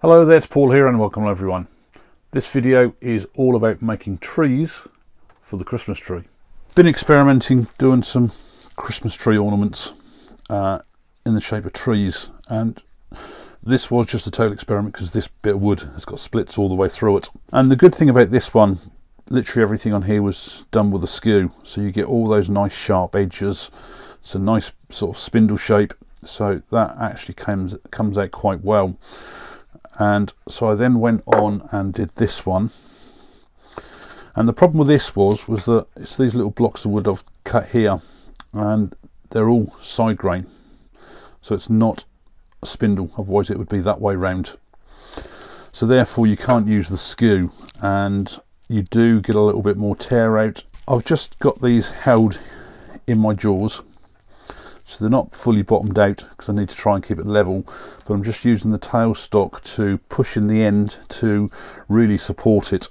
Hello there, it's Paul here and welcome everyone. This video is all about making trees for the Christmas tree. Been experimenting doing some Christmas tree ornaments in the shape of trees, and this was just a total experiment because this bit of wood has got splits all the way through it. And the good thing about this one, literally everything on here was done with a skew, so you get all those nice sharp edges. It's a nice sort of spindle shape, so that actually comes out quite well. And so I then went on and did this one, and the problem with this was that it's these little blocks of wood I've cut here, and they're all side grain, so it's not a spindle, otherwise it would be that way round. So therefore you can't use the skew, and you do get a little bit more tear out. I've just got these held in my jaws, so they're not fully bottomed out because I need to try and keep it level, but I'm just using the tailstock to push in the end to really support it.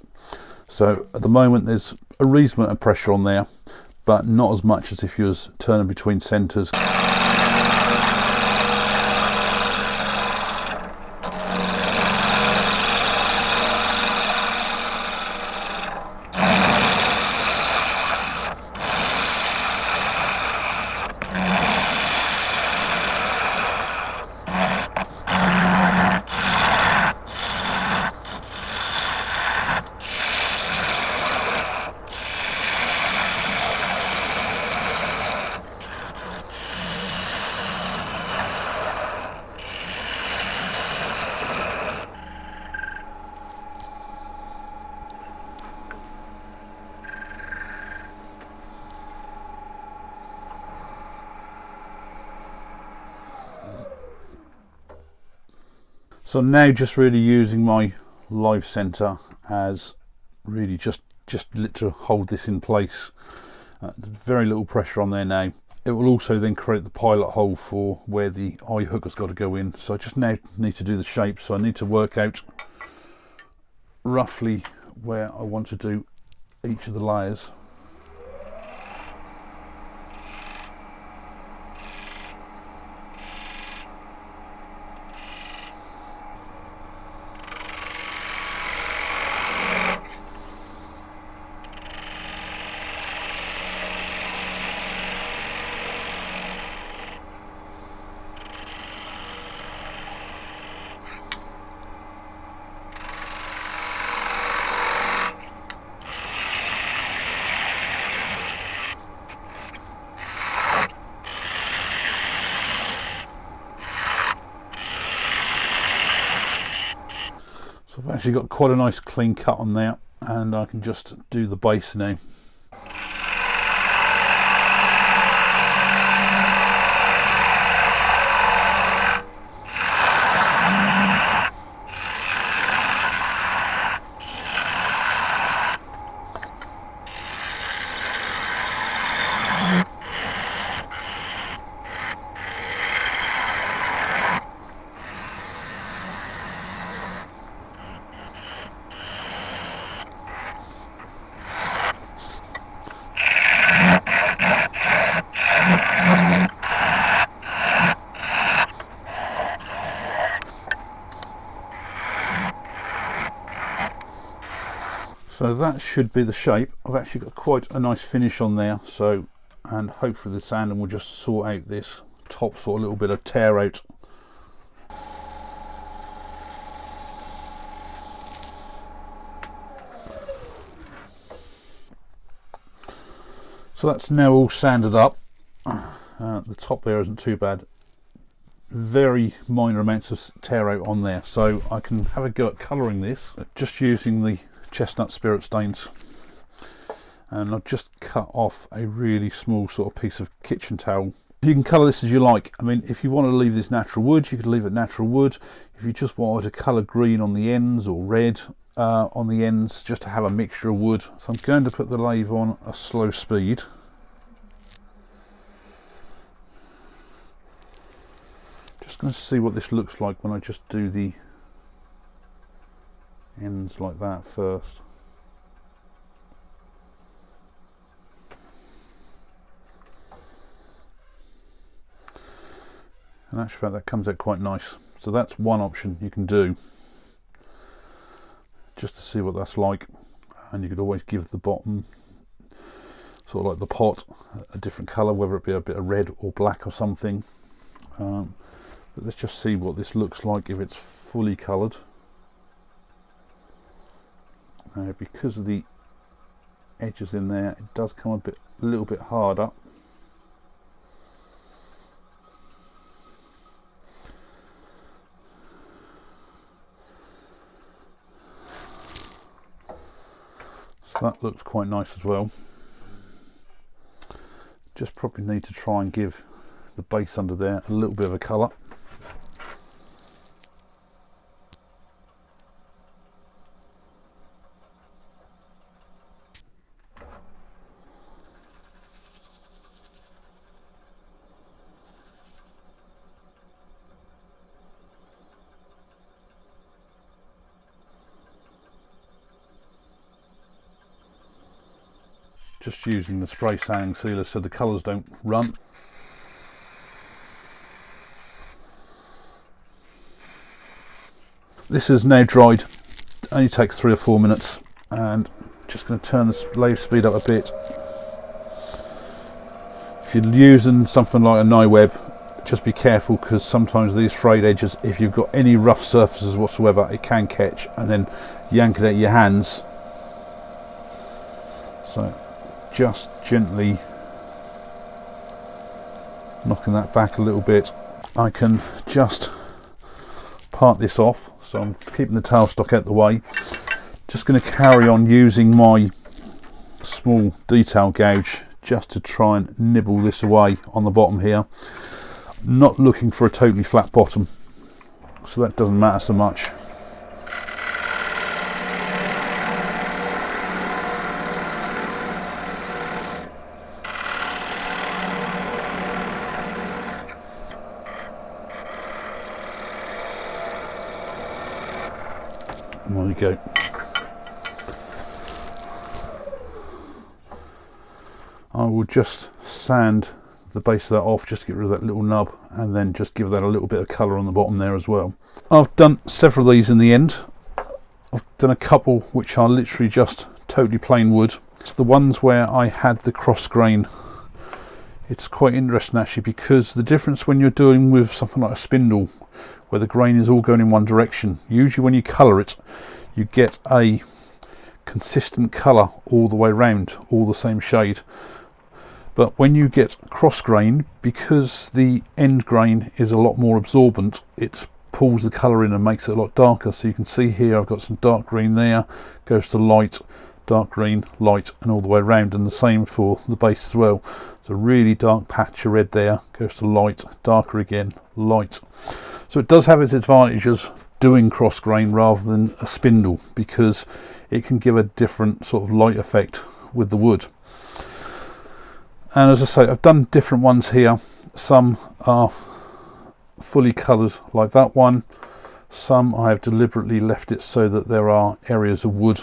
So at the moment there's a reasonable amount of pressure on there, but not as much as if you was turning between centres. So now just really using my live centre as really just to hold this in place. Very little pressure on there now. It will also then create the pilot hole for where the eye hook has got to go in. So I just now need to do the shape. So I need to work out roughly where I want to do each of the layers. So I've actually got quite a nice clean cut on there, and I can just do the base now. So that should be the shape. I've actually got quite a nice finish on there, so, and hopefully the sanding will just sort out this top sort of little bit of tear out. So that's now all sanded up. The top there isn't too bad. Very minor amounts of tear out on there, so I can have a go at colouring this just using the chestnut spirit stains, and I've just cut off a really small sort of piece of kitchen towel. You can colour this as you like. I mean, if you want to leave this natural wood, you could leave it natural wood. If you just wanted to colour green on the ends or red on the ends, just to have a mixture of wood. So I'm going to put the lathe on a slow speed. Just going to see what this looks like when I just do the ends like that first. In actual fact, that comes out quite nice. So that's one option you can do. just to see what that's like. And you could always give the bottom, sort of like the pot, a different colour, whether it be a bit of red or black or something. But let's just see what this looks like if it's fully coloured. Now, because of the edges in there, it does come a little bit harder. So that looks quite nice as well. Just probably need to try and give the base under there a little bit of a colour. Just using the spray sanding sealer so the colours don't run. This is now dried, only takes 3 or 4 minutes, and just going to turn the lathe speed up a bit. If you're using something like a knife web, just be careful, because sometimes these frayed edges, if you've got any rough surfaces whatsoever, it can catch and then yank it out of your hands. So just gently knocking that back a little bit. I can just part this off, so I'm keeping the tailstock out the way. Just going to carry on using my small detail gouge just to try and nibble this away on the bottom here. Not looking for a totally flat bottom, so that doesn't matter so much. There we go. I will just sand the base of that off, just to get rid of that little nub, and then just give that a little bit of colour on the bottom there as well. I've done several of these in the end. I've done a couple which are literally just totally plain wood. It's the ones where I had the cross grain. It's quite interesting actually, because the difference when you're doing with something like a spindle, where the grain is all going in one direction, usually when you colour it, you get a consistent colour all the way round, all the same shade. But when you get cross grain, because the end grain is a lot more absorbent, it pulls the colour in and makes it a lot darker. So you can see here I've got some dark green there, goes to light, dark green, light, and all the way around, and the same for the base as well. It's a really dark patch of red there, goes to light, darker again, light. So it does have its advantages doing cross grain rather than a spindle, because it can give a different sort of light effect with the wood. And as I say, I've done different ones here. Some are fully coloured like that one. Some I have deliberately left it so that there are areas of wood,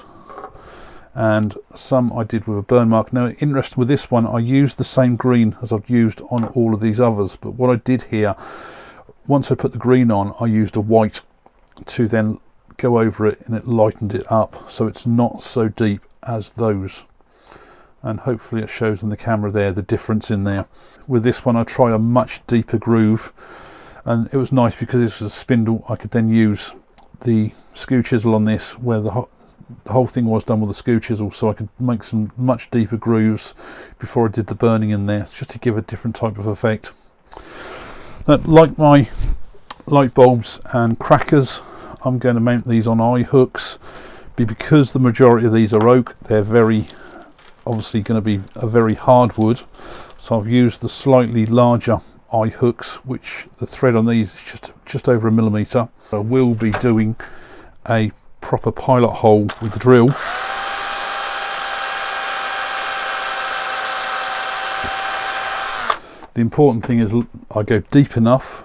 and some I did with a burn mark. Now, interesting with this one, I used the same green as I've used on all of these others, but what I did here, once I put the green on, I used a white to then go over it, and it lightened it up so it's not so deep as those. And hopefully it shows on the camera there the difference in there. With this one I tried a much deeper groove, and it was nice because this was a spindle. I could then use the skew chisel on this, where the whole thing was done with a skew chisel, so I could make some much deeper grooves before I did the burning in there, just to give a different type of effect. Now, like my light bulbs and crackers, I'm going to mount these on eye hooks, because the majority of these are oak. They're very obviously going to be a very hard wood, so I've used the slightly larger eye hooks, which the thread on these is just over 1 millimetre. I will be doing a proper pilot hole with the drill. The important thing is I go deep enough,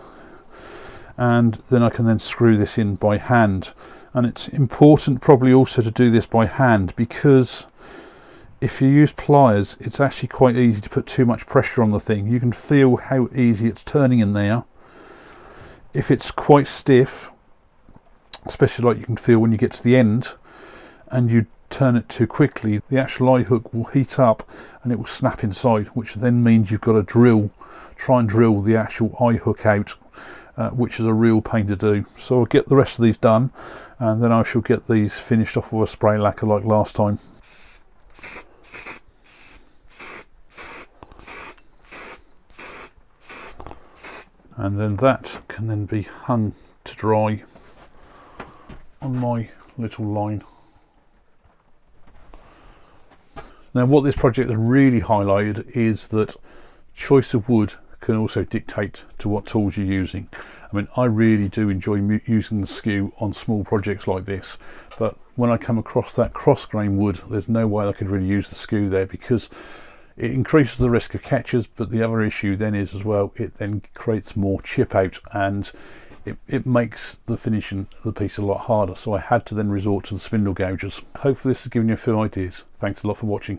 and then I can then screw this in by hand. And it's important probably also to do this by hand, because if you use pliers, it's actually quite easy to put too much pressure on the thing. You can feel how easy it's turning in there. If it's quite stiff, especially like you can feel when you get to the end, and you turn it too quickly, the actual eye hook will heat up and it will snap inside, which then means you've got to try and drill the actual eye hook out, which is a real pain to do. So I'll get the rest of these done, and then I shall get these finished off with a spray lacquer like last time. And then that can then be hung to dry on my little line. Now what this project has really highlighted is that choice of wood can also dictate to what tools you're using. I mean, I really do enjoy using the skew on small projects like this, but when I come across that cross grain wood, there's no way I could really use the skew there, because it increases the risk of catches, but the other issue then is as well, it then creates more chip out, and it makes the finishing of the piece a lot harder. So I had to then resort to the spindle gougers. Hopefully this has given you a few ideas. Thanks a lot for watching.